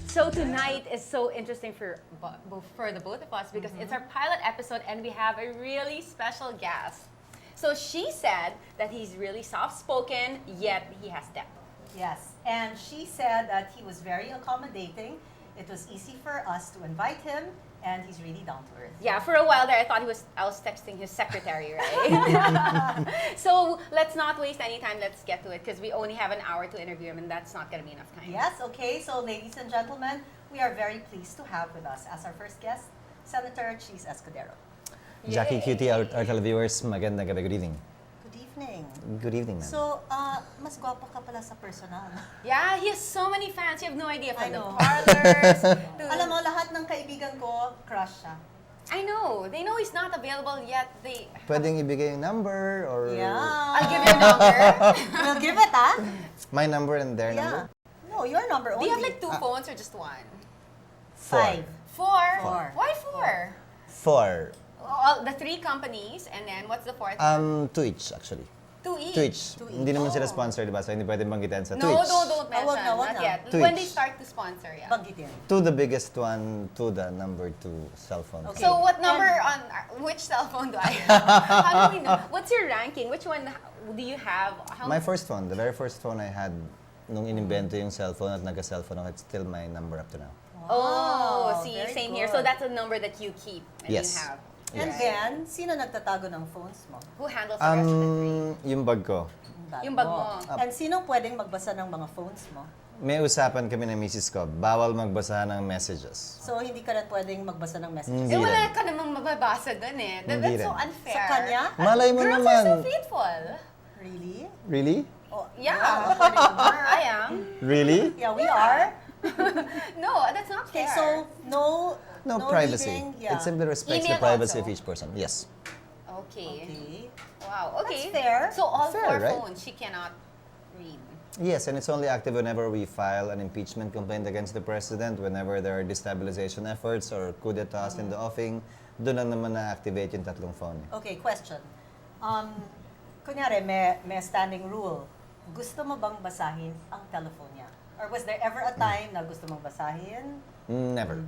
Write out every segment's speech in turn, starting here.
So tonight is so interesting for the both of us because it's our pilot episode and we have a really special guest. So she said that he's really soft-spoken, yet he has depth. Yes, and she said that he was very accommodating. It was easy for us to invite him, and he's really down to earth. Yeah, for a while there, I thought I was texting his secretary, right? So let's not waste any time. Let's get to it because we only have an hour to interview him, and that's not going to be enough time. Yes, okay. So, ladies and gentlemen, we are very pleased to have with us as our first guest, Senator Chiz Escudero. Yay. Jackie Cutie, our televiewers, magandang gabi. Good evening. Good evening. Good evening, ma'am. So, mas gwapo ka pala sa personal. Yeah, he has so many fans. You have no idea. From the parlors to... Alam mo, lahat ng kaibigan ko, crush siya. I know. They know he's not available yet. Pwedeng ibigay yung number or... Yeah. I'll give you a number. We'll give it, ah? My number and their Yeah. number? No, your number Do only. you have like two phones or just one? 5. Four? Why four? 4. All the three companies, and then what's the fourth? 2 each, actually. 2 each. 2 each. Two each. Hindi naman sila sponsor, di ba? So hindi pwedeng banggitin sa 2 No, each. don't mention. Wag na, wag Not na. yet. Two When they each. start to sponsor, yeah. Banggitin. To the biggest one, to the number 2 cell phone. Okay. So what number on which cell phone do I have? How do we know? What's your ranking? Which one do you have? My first phone, the very first phone I had nung inimbento yung cellphone at nagka-cellphone ako, it's still my number up to now. Oh, Wow, see, very same here. good. So that's a number that you keep and Yes. you have. And Yes. then, sino nagtatago ng phones mo? Who handles the rest of the three? Yung bag ko. Yung bag mo. And sino pwedeng magbasa ng mga phones mo? May usapan kami ng misis ko, bawal magbasa ng messages. So, hindi ka rin pwedeng magbasa ng messages. Hindi Eh, wala rin. ka namang mababasa dun eh. Hindi That's so rin. unfair. Sa kanya? Malay mo Girls naman. are so faithful. Really? Really? Oh, Yeah, according to her, I am. Really? Yeah, we are. No, that's not Okay, fair. so no privacy. reading, yeah. It simply respects Email the privacy also. of each person. Yes. Okay. Okay. Wow, okay. That's fair. So all Fair, 4 right? phones, she cannot read. Yes, and it's only active whenever we file an impeachment complaint against the president, whenever there are destabilization efforts or coup d'etats in the offing, doon lang naman na-activate yung tatlong phone. Okay, question. Kunyari, may standing rule. Gusto mo bang basahin ang telephone niya? Or was there ever a time na gusto mong basahin? Never.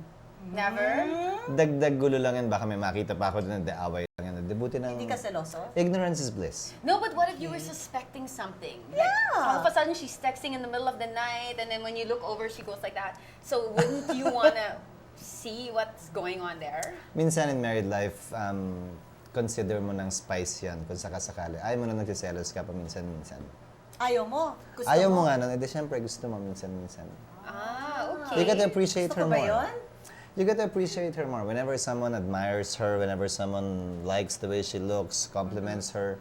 Never? Dagdag gulo lang yan, baka may makita pa ako doon na away lang yan. Debuti ng... Hindi ka seloso? Ignorance is bliss. No, but what if you were suspecting something? Like, Yeah. all of a sudden, she's texting in the middle of the night, and then when you look over, she goes like that. So wouldn't you want to see what's going on there? Minsan in married life, consider mo ng spice yan kung sakasakali. Ayaw mo na nagsiselos ka pa minsan-minsan. Ayaw mo? Gusto Ayaw mo nga nun, edi syempre gusto mo minsan-minsan. Ah, okay. You get to appreciate Gusto her ko ba more. yun? You get to appreciate her more. Whenever someone admires her, whenever someone likes the way she looks, compliments her,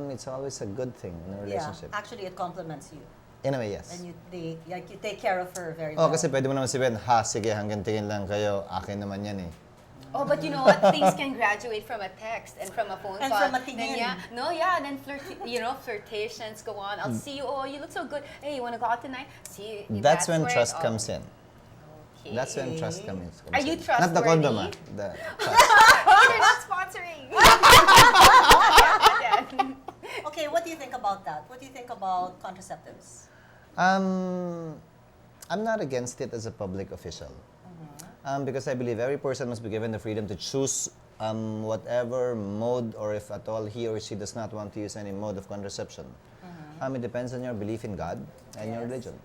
it's always a good thing in a Yeah, relationship. actually it compliments you. In a way, yes. And you take care of her very Oh, well. kasi pwede mo naman sabihin, ha, sige, hanggang tingin lang kayo, akin naman yan eh. Oh, but you know what? Things can graduate from a text and from a phone And call. from a tingin. Then flirtations go on. I'll see you. Oh, you look so good. Hey, you want to go out tonight? See, That's when where trust it all- comes in. Okay. That's when trust comes in. Are you Not the condom, trustworthy? The trust. They're not sponsoring. Okay, what do you think about that? What do you think about contraceptives? I'm not against it as a public official. Because I believe every person must be given the freedom to choose whatever mode, or if at all he or she does not want to use any mode of contraception. It depends on your belief in God and your Yes. religion.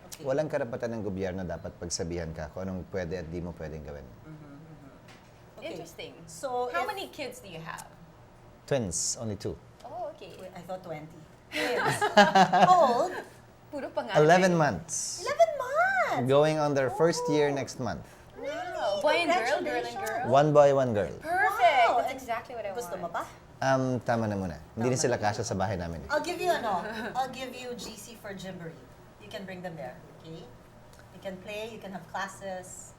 Okay. Walang karapatan ng gobyerno dapat pagsabihan ka kung anong pwede at di mo pwedeng gawin. Okay. Interesting. So How if- many kids do you have? Twins, only 2. Oh, okay. Wait, I thought 20. Yes. How old? Puro pangalan. 11 months. 11 months! Going on their first year next month. Wow. Boy and girl, girl and girl. 1 boy, 1 girl. Perfect. Wow. That's exactly what I want. Gusto mo pa? Tama na muna. Hindi rin sila kasya sa bahay namin. I'll give you GC for Gymboree. You can bring them there, okay? You can play, you can have classes.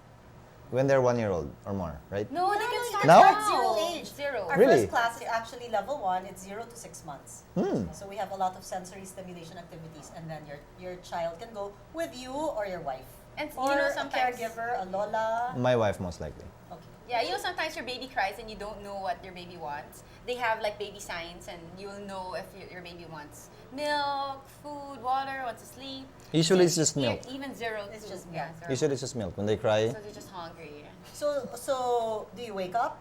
when they're 1 year old or more, right? No, they can start No? At 0 age. Zero. Our Really? first class is actually level 1. It's 0 to 6 months. Hmm. So we have a lot of sensory stimulation activities, and then your child can go with you or your wife. And Or you know, a sometimes caregiver, a lola. My wife, most likely. Okay. Yeah, you know, sometimes your baby cries and you don't know what your baby wants. They have like baby signs, and you'll know if your baby wants milk, food, water, wants to sleep. Usually it's just milk. Even zero. It's to- just yeah, milk. zero. Usually it's just milk. When they cry, So they're just hungry. So do you wake up?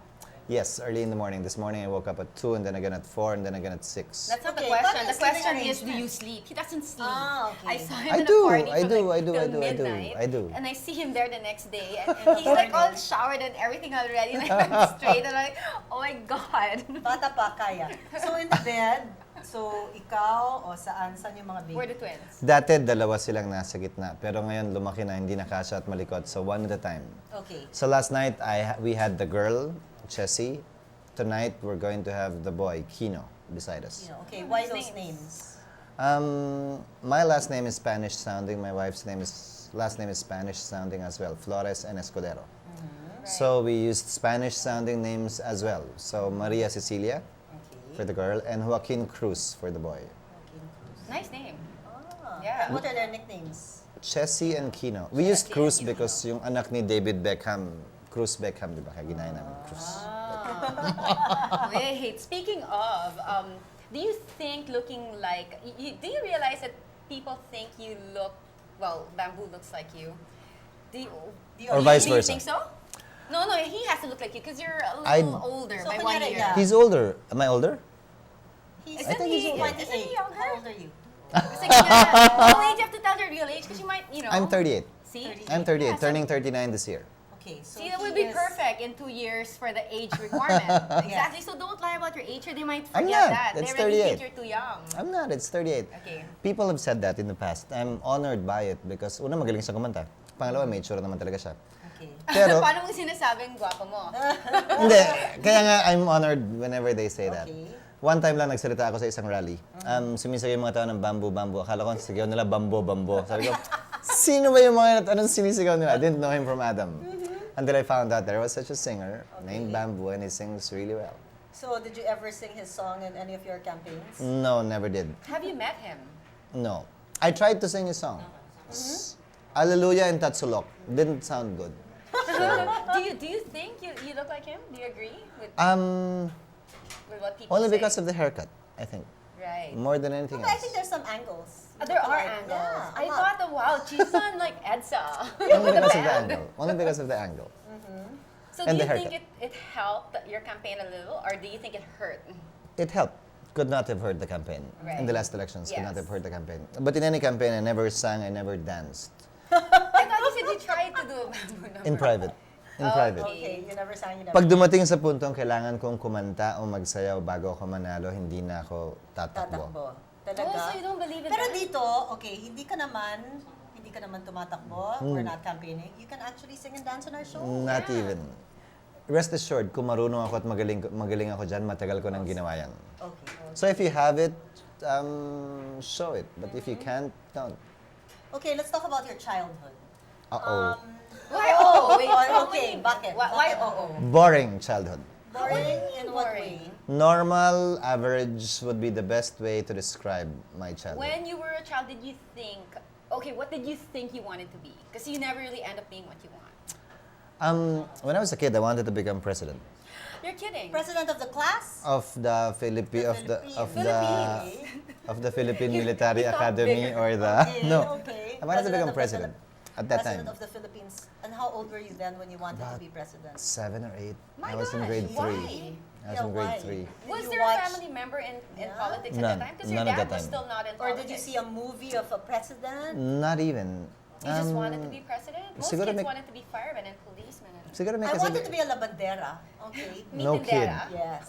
yes, early in the morning. This morning I woke up at 2 and then again at 4 and then again at 6. That's not Okay, the question. but The it's question living is, do you sleep? He doesn't sleep. Ah, okay. I saw him I in do, a party I from do, like I do, till I do, I do, midnight, I do. And I see him there the next day, and he's like all showered and everything already, and I'm straight, and I'm like, oh my god. Bata pa, kaya. So in the bed, so ikaw o saan yung mga baby? We're the twins. Dati, dalawa silang nasa gitna. Pero ngayon, lumaki na, hindi na kasya at malikot. So, one at a time. Okay. So, last night, we had the girl, Chessie. Tonight, we're going to have the boy, Kino, beside us. Okay, why Nice those names. names? My last name is Spanish sounding. My wife's last name is Spanish sounding as well, Flores and Escudero. So, we used Spanish sounding names as well. So, Maria Cecilia Okay. for the girl and Joaquin Cruz for the boy. Nice name. Ah, Yeah. and what are their nicknames? Chessie and Kino. We used Chessie Cruz and Kino. because yung anak ni David Beckham, Cruz Beckham, di ba? Kaya ginaya namin Cruz. Wait, speaking of, do you think looking like, do you realize that people think you look, well, Bamboo looks like you? Do you, Or vice do you versa. think so? No, he has to look like you because you're a I- little older So by kunyari, 1 year. yeah. He's older. Am I older? He's Isn't he- isn't 28. he younger? How old are you? Kasi oh, wait, you have to tell your real age because you might, you know. I'm 38. See? 38. I'm 38, Yeah, so- turning 39 this year. Okay, so See, that he would be is- perfect in 2 years for the age requirement. Exactly. So don't lie about your age or they might I'm forget not. that. That's They already 38. think you're too young. I'm not, it's 38. Okay. People have said that in the past. I'm honored by it because una, magaling siya kumanta. Pangalawa, may itsura naman talaga siya. Okay. Pero, Paano mo sinasabing gwapo mo? hindi. Kaya nga, I'm honored whenever they say that. Okay. One time lang nagsalita ako sa isang rally. Sumisagaw yung mga tao ng bamboo, bamboo. Akala ko, sigaw nila bambo, bambo. Sabi ko, sino ba yung mga anong sinisigaw nila? I didn't know him from Adam. Until I found out there was such a singer named Bamboo and he sings really well. So did you ever sing his song in any of your campaigns? No, never did. Have you met him? No. I tried to sing his song. Hallelujah and Tatsulok. Didn't sound good. Do you think you look like him? Do you agree with what people Only say? because of the haircut, I think. Right. More than anything But I else. think there's some angles. There are Like, angles. yeah, I a lot. thought, wow, Chiz on like Edsa. Only because of the angle. Only because of the angle. So And do the you think haircut. it helped your campaign a little, or do you think it hurt? It helped. Could not have hurt the campaign. Right. In the last elections, could not Yes. have hurt the campaign. But in any campaign, I never sang, I never danced. I thought you said you tried to do a bamboo number. In private. In private. Okay, you never sang, you never Pag dumating sa puntong kailangan kong kumanta o magsayaw bago ako manalo, hindi na ako tatakbo. tatakbo. Oh, Talaga? so you don't believe in Pero that? dito, okay, hindi ka naman tumatakbo. We're not campaigning. You can actually sing and dance on our show. Not even. Rest assured, kung marunong ako at magaling ako dyan, matagal ko nang ginawa yan. Okay. So if you have it, show it. But if you can't, don't. Okay, let's talk about your childhood. Uh-oh. Why oh? Wait, Okay, bakit? Why Bakit? oh? Boring childhood. Boring in what Boring. way? Normal, average would be the best way to describe my childhood. When you were a child, did you think, okay, what did you think you wanted to be? Because you never really end up being what you want. When I was a kid, I wanted to become president You're kidding. President of the class? of the Philippine Military You thought Academy bigger. or the Okay, no. okay. I wanted to become of the president at that President time. of the Philippines. And how old were you then when you wanted to be president? 7 or 8. My I was in gosh, grade 3. why? I was Yeah, in grade why? 3. Was you there a watch- family member in Yeah? politics None. at the time? Because your None at dad that was time. still not in Or politics. did you see a movie of a president? Not even. You just wanted to be president? Most siguro kids may- wanted to be firemen and policemen. And Siguro may I wanted to kasabi- be a labandera. Okay. No kid. Tindera. Yes.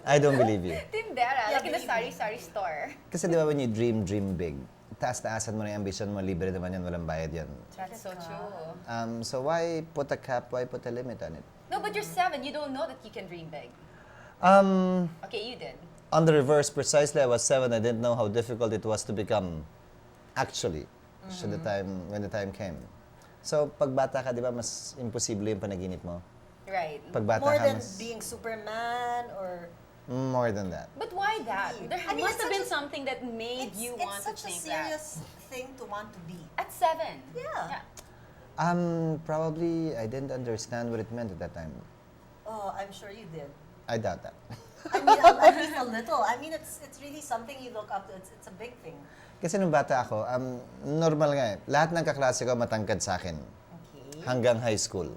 I don't believe you. Tindera, Yeah, like in the believe me. sari-sari store. Kasi di ba when you dream big, taas-taasan mo na yung ambition mo, libre naman yan, walang bayad yan. That's so true. So why put a cap, why put a limit on it? No, but you're 7. You don't know that you can dream big. Okay, you did. On the reverse, precisely I was 7, I didn't know how difficult it was to become, actually, when the time came. So, pag bata ka, di ba, mas imposible yung panaginip mo. Right. Pag bata More ka, than mas... being Superman or... More than that. But why that? There I mean, must it's have such been something that made you want to It's such a think that. serious thing to want to be. At 7. Yeah. Probably, I didn't understand what it meant at that time. Oh, I'm sure you did. I doubt that. I mean, at least a little. I mean, it's really something you look up to. It's a big thing. Kasi nung bata ako, normal nga eh. Lahat ng kaklase ko matangkad sa akin. Okay. Hanggang high school.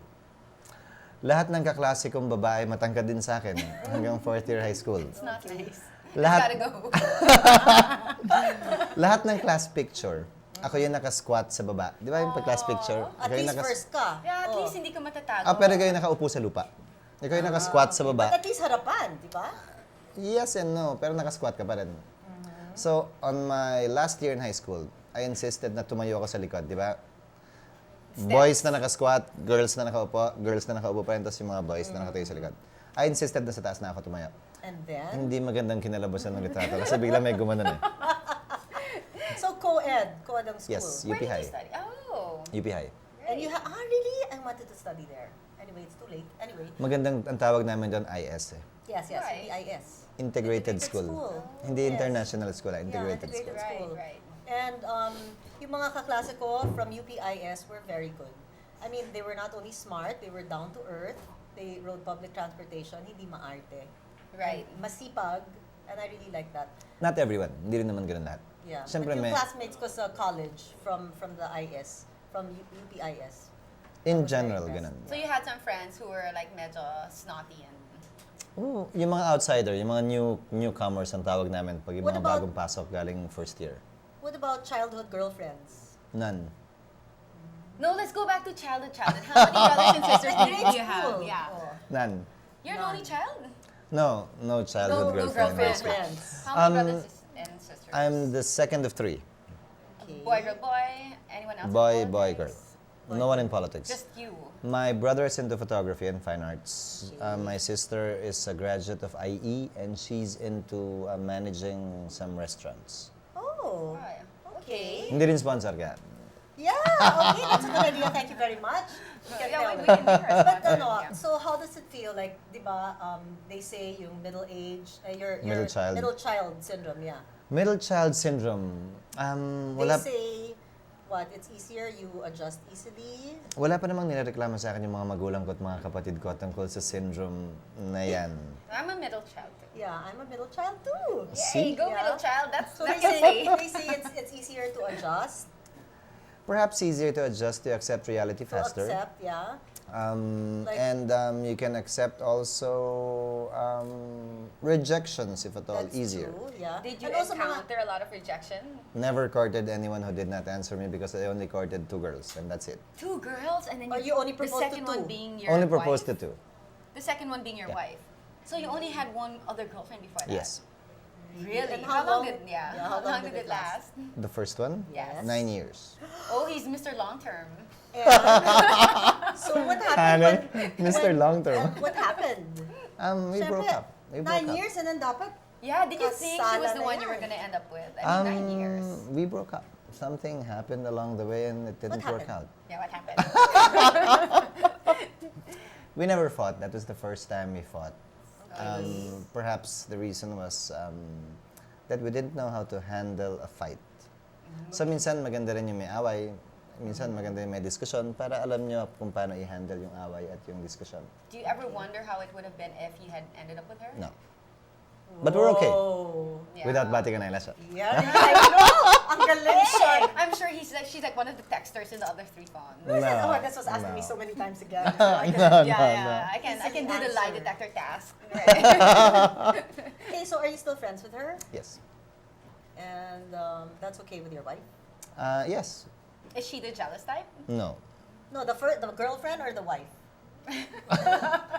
Lahat ng kaklase kong babae matangkad din sa akin. Hanggang 4th year high school. It's not nice. Lahat- It's gotta go. Lahat ng class picture, ako yung naka-squat sa baba. Di ba yung pag-class picture? At Ikaw yung least first ka. Yeah, at Oh. least hindi ka matatago. pero ikaw yung nakaupo sa lupa. Ikaw yung naka-squat sa But baba. at least harapan, di ba? Yes and no, pero naka-squat ka pa rin. So, on my last year in high school, I insisted na tumayo ako sa likod, di ba? Boys na naka-squat, girls na nakaupo, girls na nakaupo pa rin, tapos yung mga boys na nakatayo sa likod. I insisted na sa taas na ako tumayo. And then, Hindi magandang kinalabasan ng litrato kasi bigla may gumanon eh. so co-ed ang school. Yes, Where UP did you High. study? Oh. UP High. And you really? I wanted to study there. Anyway, it's too late. Anyway, Magandang, ang tawag namin doon, IS eh. yes, Right. UPIS. Integrated school. Hindi Yes. international school, integrated integrated school. school. Right. And yung mga kaklase ko from UPIS were very good. I mean, they were not only smart, they were down to earth. They rode public transportation, hindi maarte. Right. And masipag, and I really like that. Not everyone, hindi rin naman ganun lahat. Yeah. Siyempre But yung may, classmates ko sa college from the IS, from UPIS. in was very general, impressed. ganun. So you had some friends who were like medyo snotty and Oo, yung mga outsider, yung mga newcomers ang tawag namin pag yung What mga about- bagong pasok galing first year. What about childhood girlfriends? None. No, let's go back to childhood. How many brothers and sisters do Grade you have? school. Yeah. Oh. None. You're an only child? No childhood No girlfriend. girlfriend. Friends. How many brothers and sisters? I'm the second of 3. Okay. Boy, girl, boy. Anyone else? in Boy, politics? girl. No one in politics. Just you. My brother is into photography and fine arts. My sister is a graduate of IE and she's into managing some restaurants. Oh. Right. Okay. Hindi rin sponsor ka. Yeah, okay, that's a good idea. Thank you very much. You can Yeah, tell we me. can hear her. But Yeah. so how does it feel? Like, di ba, they say yung middle age, your Middle child. middle child syndrome, yeah. Middle child syndrome. They say, what, it's easier, you adjust easily. Wala pa namang nirereklamo sa akin yung mga magulang ko at mga kapatid ko tungkol sa syndrome na yan. I'm a middle child. too. Yeah, I'm a middle child too. Yay, go Yeah. middle child. That's So that's they say it's easier to adjust, Perhaps easier to adjust to accept reality to faster. accept, yeah. Like- And you can accept also rejections, if at all, That's easier. true, yeah. Did you And also mga- encounter a lot of rejection? Never courted anyone who did not answer me because I only courted 2 girls, and that's it. 2 girls and then Or you only the proposed to second 2? one being your Only wife? proposed to 2. The second one being your Yeah. wife. So you only had one other girlfriend before that? Yes. Really? And How long did how how long did it last? The first one? Yes. 9 years. Oh, he's Mr. Long Term. So what happened Mr. Long Term. and what happened? We broke Siyempre, up. We broke 9 up. years and then dapat Yeah, did you think she was Kasala the na one you were yan. gonna end up with? I mean, 9 years. We broke up. Something happened along the way and it didn't work happened? out. Yeah, what happened? We never fought. That was the first time we fought. Perhaps the reason was that we didn't know how to handle a fight. So minsan maganda rin yung may away, minsan maganda yung may diskusyon para alam nyo kung paano i-handle yung away at yung diskusyon. Do you ever wonder how it would have been if you had ended up with her? No. But we're okay. Whoa. Yeah. Without batting an eyelash. Yeah, I know. Ang galing. I'm sure she's like one of the texters in the other 3 phones. Oh, No, this was asking me no. so many times again. Yeah. I can Easy do the lie answer. detector task. Right. Okay, so are you still friends with her? Yes. And that's okay with your wife? Yes. Is she the jealous type? No. No, the girlfriend or the wife?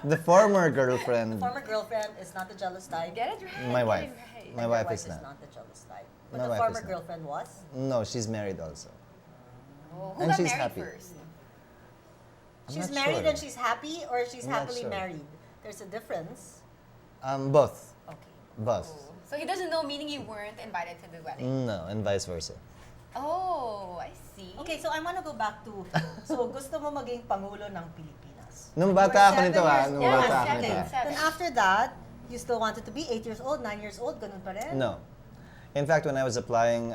The former girlfriend. Former girlfriend is not the jealous type. Get it right. My get wife. it right. My and wife your is not. the jealous type. But My the wife former is not. girlfriend was? No, she's married also. Oh, who And got she's married happy. first? I'm She's not married sure. and she's happy, or she's I'm not happily sure. married? There's a difference. Both. Okay. Both. Oh. So he doesn't know, meaning you weren't invited to the wedding. No, and vice versa. Oh, I see. Okay, so I want to go back to, so gusto mo maging Pangulo ng Pilipinas. Nung You were bata ako 7 nito years nung Yeah, bata ako seven, nito. seven. Then after that, you still wanted to be 8 years old, 9 years old, ganun pa rin? No. In fact, when I was applying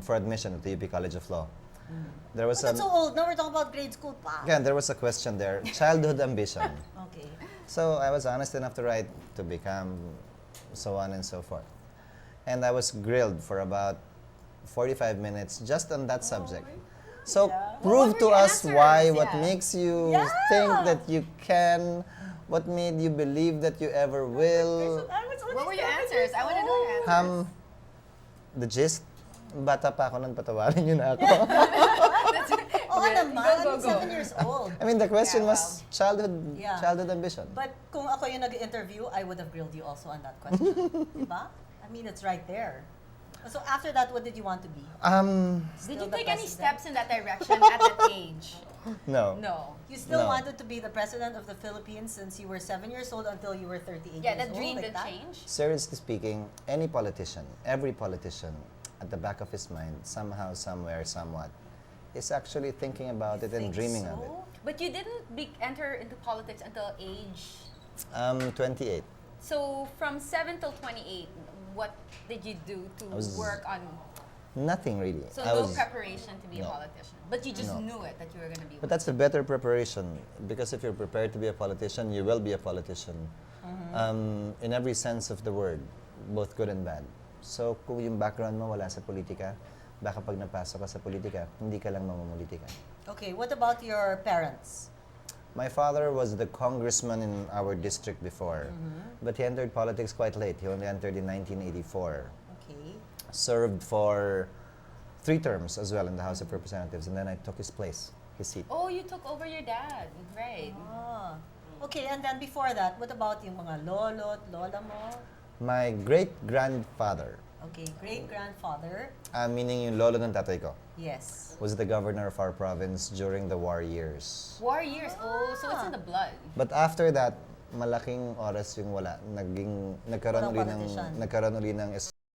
for admission at the UP College of Law, there was But that's so old. Now we're talking about grade school pa. again, there was a question there, childhood ambition. Okay. So I was honest enough to write to become so on and so forth. And I was grilled for about 45 minutes just on that subject. So Yeah. prove What to were your us why, answers? what Yeah. makes you Yeah. think that you can, what made you believe that you ever will. What were your answers? I want to know your answers. The gist, bata pa ako nang patawarin niyo na ako. Oo naman, Go, go, go. 7 years old. I mean, the question Yeah, was childhood, Yeah. childhood ambition. But kung ako yung nag-interview, I would have grilled you also on that question. Diba? I mean, it's right there. So after that, what did you want to be? Did Still you the take any president? steps in that direction at that age? No. No. You still No. wanted to be the president of the Philippines since you were 7 years old until you were 38 Yeah, years that old? dream like did that? change. Seriously speaking, any politician, every politician, at the back of his mind, somehow, somewhere, somewhat, is actually thinking about it and Think dreaming of it. so? But you didn't enter into politics until age. 28. So from 7 till 28, what did you do to I was- work on? Nothing really. So I no was, preparation to be a no. politician, but you just No. knew it that you were going to be. but that's a better preparation because if you're prepared to be a politician, you will be a politician. In every sense of the word, both good and bad. So kung yung background mo wala sa politika, baka pag napasok ka sa politika, hindi ka lang mamumulitika. Okay, what about your parents? My father was the congressman in our district before, but he entered politics quite late. He only entered in 1984. Okay. Served for 3 terms as well in the House of Representatives, and then I took his place, his seat. Oh, you took over your dad, right? Ah. Okay, and then before that, what about yung mga lolo at lola mo? My great-grandfather, Okay, great-grandfather. meaning yung lolo ng tatay ko, Yes. was the governor of our province during the war years. War years. Oh, so it's in the blood. But after that, malaking oras yung wala. Nagkaroon Walang uli ng, politician. nagkaroon uli ng